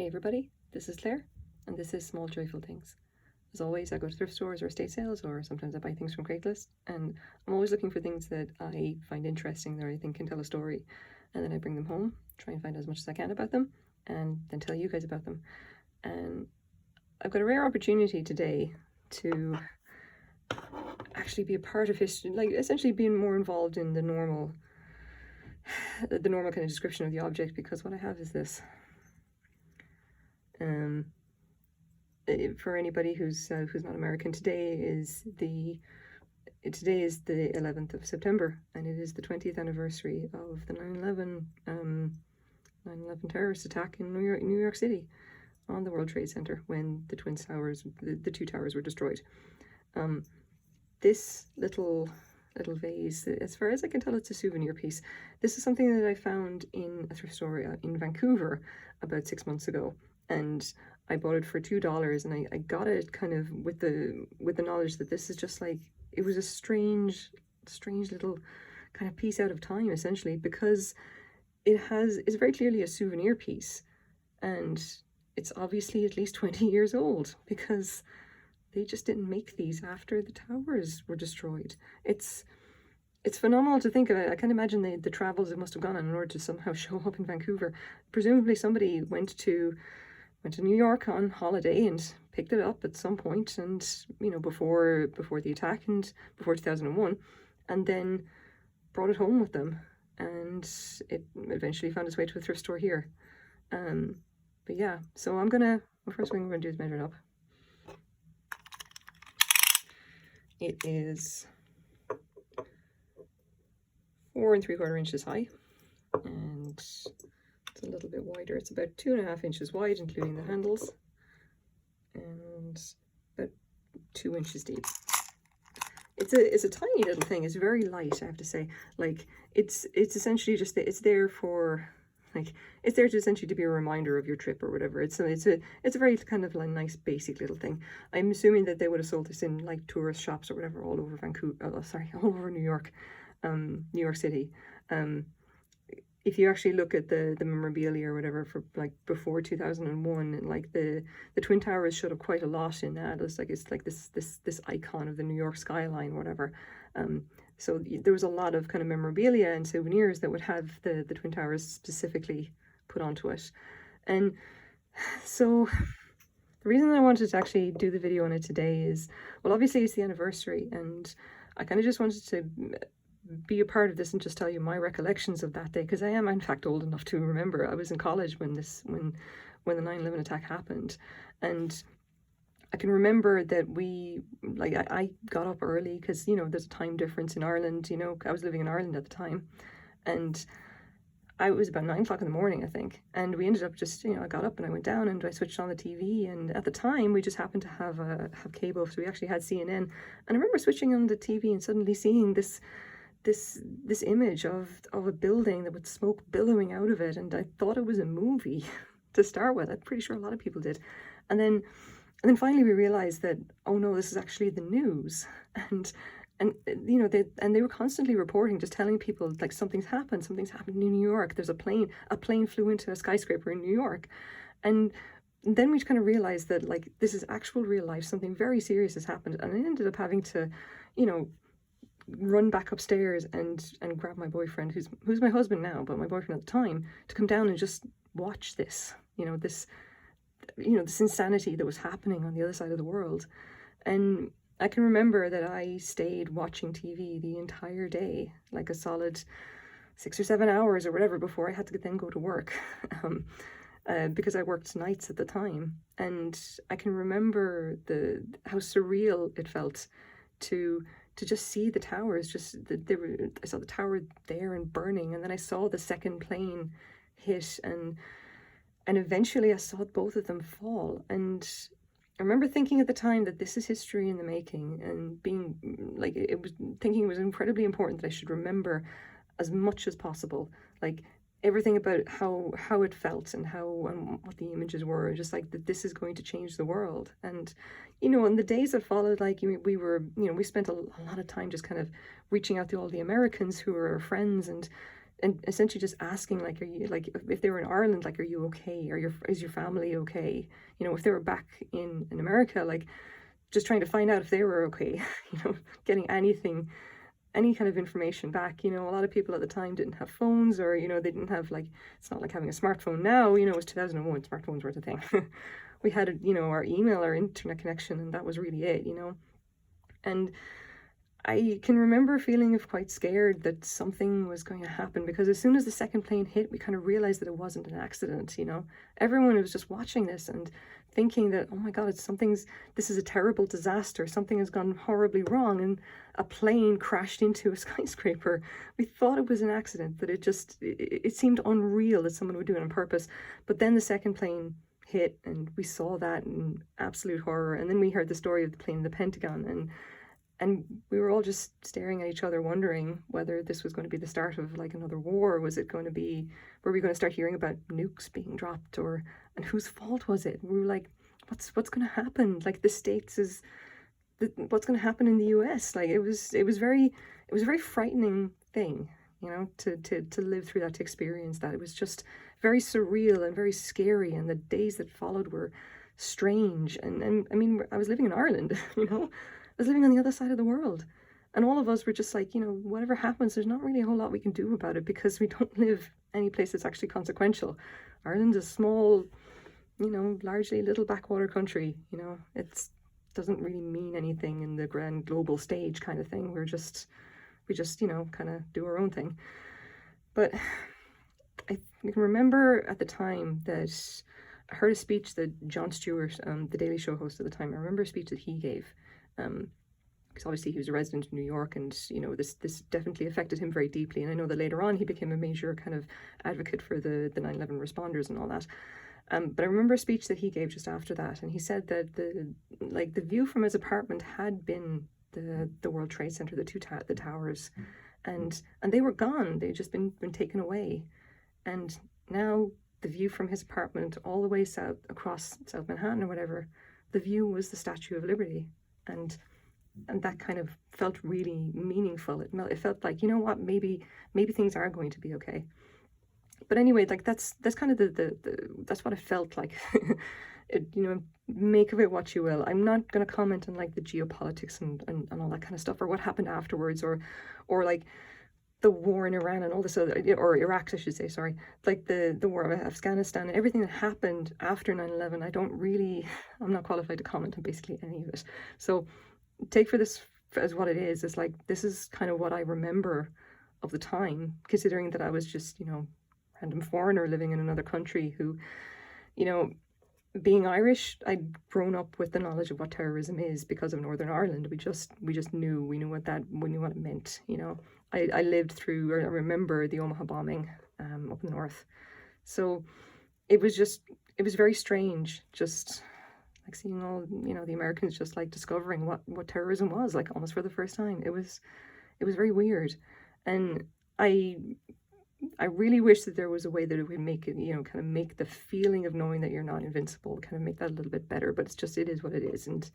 Hey everybody, this is Claire, and this is Small Joyful Things. As always, I go to thrift stores or estate sales, or sometimes I buy things from Craigslist, and I'm always looking for things that I find interesting, that I think can tell a story, and then I bring them home, try and find as much as I can about them, and then tell you guys about them. And I've got a rare opportunity today to actually be a part of history, like essentially being more involved in the normal kind of description of the object, because what I have is this. For anybody who's not American, today is the 11th of September, and it is the 20th anniversary of the 9/11 terrorist attack in New York City on the World Trade Center, when the Twin Towers, the two towers, were destroyed. This little vase, as far as I can tell, it's a souvenir piece. This is something that I found in a thrift store in Vancouver about 6 months ago, and I bought it for $2, and I got it kind of with the knowledge that this is just like, it was a strange little kind of piece out of time, essentially, because it's very clearly a souvenir piece, and it's obviously at least 20 years old, because they just didn't make these after the towers were destroyed. It's phenomenal to think of it. I can't imagine the travels it must have gone on in order to somehow show up in Vancouver. Presumably somebody went to New York on holiday and picked it up at some point, and before the attack and before 2001, and then brought it home with them, and it eventually found its way to a thrift store here. But yeah, so the first thing we're gonna do is measure it up. It is 4 3/4 inches high, and it's a little bit wider. It's about 2.5 inches wide, including the handles, and about 2 inches deep. It's a tiny little thing. It's very light, I have to say. Like, it's essentially just it's there for, like, it's there to essentially to be a reminder of your trip or whatever. It's a very kind of like nice basic little thing. I'm assuming that they would have sold this in like tourist shops or whatever all over all over New York, New York City. If you actually look at the memorabilia or whatever for like before 2001, and like the Twin Towers showed up quite a lot in that. It's like this icon of the New York skyline, whatever. So there was a lot of kind of memorabilia and souvenirs that would have the Twin Towers specifically put onto it. And so the reason I wanted to actually do the video on it today is, well, obviously it's the anniversary, and I kind of just wanted to be a part of this and just tell you my recollections of that day, because I am in fact old enough to remember. I was in college when the 9/11 attack happened, and I can remember that I got up early because, there's a time difference in Ireland. I was living in Ireland at the time, and it was about 9 o'clock in the morning, I think, and we ended up just, I got up and I went down and I switched on the TV, and at the time we just happened to have cable, so we actually had CNN, and I remember switching on the TV and suddenly seeing this image of a building that with smoke billowing out of it, and I thought it was a movie to start with. I'm pretty sure a lot of people did, and then finally we realized that, oh no, this is actually the news, and they were constantly reporting, just telling people like something's happened in New York. There's a plane flew into a skyscraper in New York, and then we kind of realized that like this is actual real life, something very serious has happened, and I ended up having to run back upstairs and grab my boyfriend, who's my husband now, but my boyfriend at the time, to come down and just watch this, this insanity that was happening on the other side of the world. And I can remember that I stayed watching TV the entire day, like a solid 6 or 7 hours or whatever, before I had to then go to work, because I worked nights at the time. And I can remember how surreal it felt to just see the towers. I saw the tower there and burning, and then I saw the second plane hit, and eventually I saw both of them fall. And I remember thinking at the time that this is history in the making, and being like, it was incredibly important that I should remember as much as possible, like everything about how it felt and what the images were, just like that this is going to change the world. And in the days that followed, like we spent a lot of time just kind of reaching out to all the Americans who were our friends, and and essentially just asking, like, are you, like, if they were in Ireland, like, are you okay? Is your family okay? You know, if they were back in America, like, just trying to find out if they were okay, you know, getting anything, any kind of information back. You know, a lot of people at the time didn't have phones, or, you know, they didn't have, like, it's not like having a smartphone now, you know, it was 2001, smartphones weren't a thing. We had, you know, our email, our internet connection, and that was really it, you know. And I can remember feeling quite scared that something was going to happen, because as soon as the second plane hit, we kind of realized that it wasn't an accident, you know. Everyone was just watching this and thinking that, oh my God, this is a terrible disaster. Something has gone horribly wrong, and a plane crashed into a skyscraper. We thought it was an accident, that it seemed unreal that someone would do it on purpose. But then the second plane hit, and we saw that in absolute horror. And then we heard the story of the plane in the Pentagon, and we were all just staring at each other, wondering whether this was going to be the start of, like, another war. Were we going to start hearing about nukes being dropped, and whose fault was it? We were like, what's going to happen? Like, what's going to happen in the US? Like, it was a very frightening thing, you know, to live through that, to experience that. It was just very surreal and very scary, and the days that followed were strange. And I mean, I was living in Ireland, you know. I was living on the other side of the world, and all of us were just like, you know, whatever happens, there's not really a whole lot we can do about it, because we don't live any place that's actually consequential. Ireland's a small, you know, largely little backwater country, you know. It doesn't really mean anything in the grand global stage kind of thing. We just, you know, kind of do our own thing. But I can remember at the time that I heard a speech that Jon Stewart, the Daily Show host at the time, I remember a speech that he gave. Because obviously he was a resident of New York, and, you know, this definitely affected him very deeply. And I know that later on he became a major kind of advocate for the 9/11 responders and all that. But I remember a speech that he gave just after that, and he said that the view from his apartment had been the World Trade Center, the towers, and they were gone. They'd just been taken away, and now the view from his apartment all the way south, across South Manhattan or whatever, the view was the Statue of Liberty. And that kind of felt really meaningful. It felt like, you know what, maybe things are going to be okay. But anyway, like, that's kind of that's what it felt like. You know, make of it what you will. I'm not going to comment on, like, the geopolitics and all that kind of stuff, or what happened afterwards, or like the war in Iran and all this other, or Iraq, I should say, sorry, like the war of Afghanistan and everything that happened after 9/11. I'm not qualified to comment on basically any of it. So take for this as what it is. It's like, this is kind of what I remember of the time, considering that I was just, you know, random foreigner living in another country who, you know, being Irish, I'd grown up with the knowledge of what terrorism is because of Northern Ireland. We just knew what it meant, you know. I lived through, or I remember the Omaha bombing up in the north. So it was very strange, just like seeing all, you know, the Americans just, like, discovering what terrorism was, like, almost for the first time. It was very weird. And I really wish that there was a way that it would make it, you know, kind of make the feeling of knowing that you're not invincible, kind of make that a little bit better. But it is what it is. And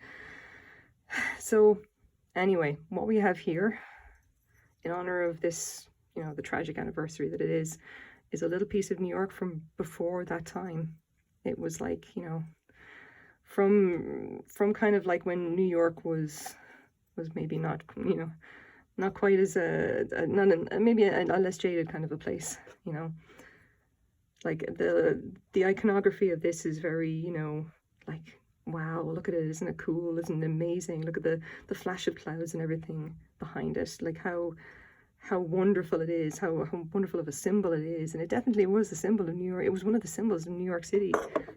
so anyway, what we have here, in honor of this, you know, the tragic anniversary that it is a little piece of New York from before that time. It was like, you know, from kind of like when New York was maybe not, you know, not quite as maybe a less jaded kind of a place, you know. Like, the iconography of this is very, you know, like, wow, look at it, isn't it cool, isn't it amazing, look at the flash of clouds and everything behind it, like how wonderful it is, how wonderful of a symbol it is. And it definitely was a symbol of New York. It was one of the symbols of New York City.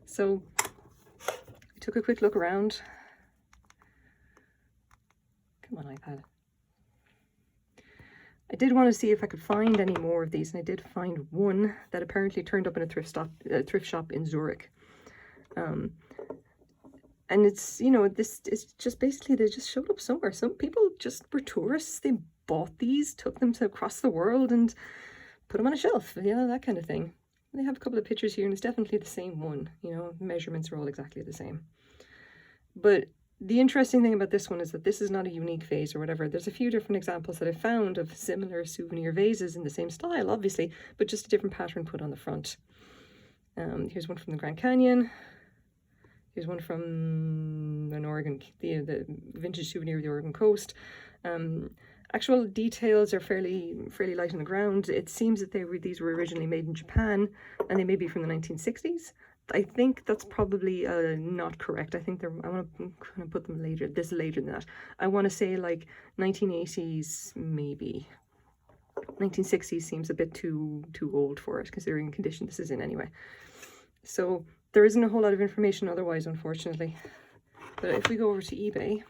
So I took a quick look around. Come on, iPad. I did want to see if I could find any more of these, and I did find one that apparently turned up in a thrift shop in Zurich. And it's, you know, it's just basically, they just showed up somewhere. Some people just were tourists. They bought these, took them to across the world, and put them on a shelf, you know, that kind of thing. They have a couple of pictures here, and it's definitely the same one, you know, measurements are all exactly the same. But the interesting thing about this one is that this is not a unique vase or whatever. There's a few different examples that I found of similar souvenir vases in the same style, obviously, but just a different pattern put on the front. Here's one from the Grand Canyon. Here's one from an Oregon, the vintage souvenir of the Oregon coast. Actual details are fairly light on the ground. It seems that these were originally made in Japan, and they may be from the 1960s. I think that's probably not correct. I think I want to kind of put them later. This is later than that. I want to say like 1980s, maybe. 1960s seems a bit too old for it, considering the condition this is in anyway. So there isn't a whole lot of information otherwise, unfortunately. But if we go over to eBay,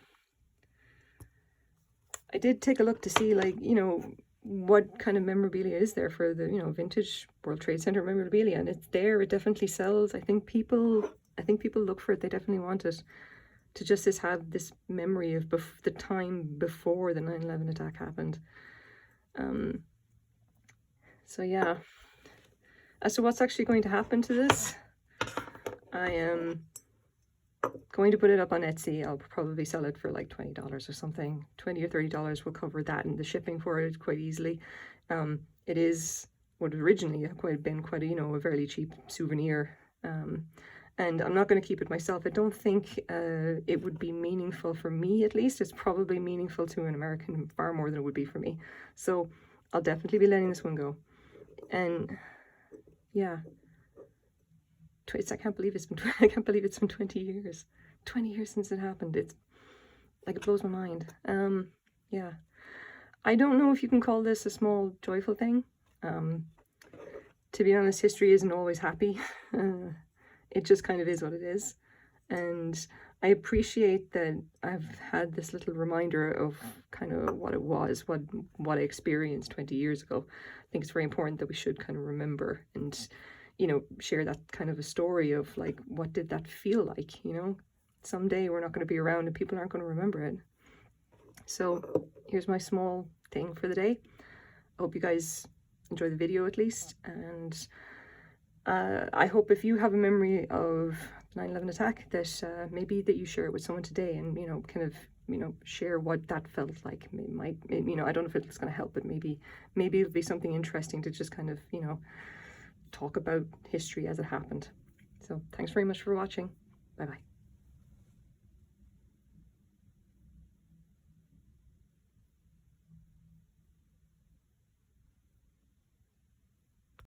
I did take a look to see, like, you know, what kind of memorabilia is there for the, you know, vintage World Trade Center memorabilia, and it's there. It definitely sells. I think people look for it. They definitely want it to just have this memory of the time before the 9/11 attack happened. So yeah, as to what's actually going to happen to this, I am going to put it up on Etsy. I'll probably sell it for like $20 or something. $20 or $30 will cover that and the shipping for it quite easily. It is what originally been quite a, you know, a fairly cheap souvenir. And I'm not going to keep it myself. I don't think it would be meaningful for me, at least. It's probably meaningful to an American far more than it would be for me. So I'll definitely be letting this one go. And yeah, I can't believe it's been 20 years. 20 years since it happened. It's like, it blows my mind. Yeah. I don't know if you can call this a small joyful thing. To be honest, history isn't always happy. It just kind of is what it is. And I appreciate that I've had this little reminder of kind of what it was, what I experienced 20 years ago. I think it's very important that we should kind of remember and, you know, share that kind of a story of like, what did that feel like, you know? Someday we're not going to be around and people aren't going to remember it. So here's my small thing for the day. I hope you guys enjoy the video at least. And I hope if you have a memory of 9/11 attack that maybe that you share it with someone today and, you know, kind of, you know, share what that felt like. It might, you know, I don't know if it's going to help, but maybe it'll be something interesting to just kind of, you know, talk about history as it happened. So thanks very much for watching. Bye bye.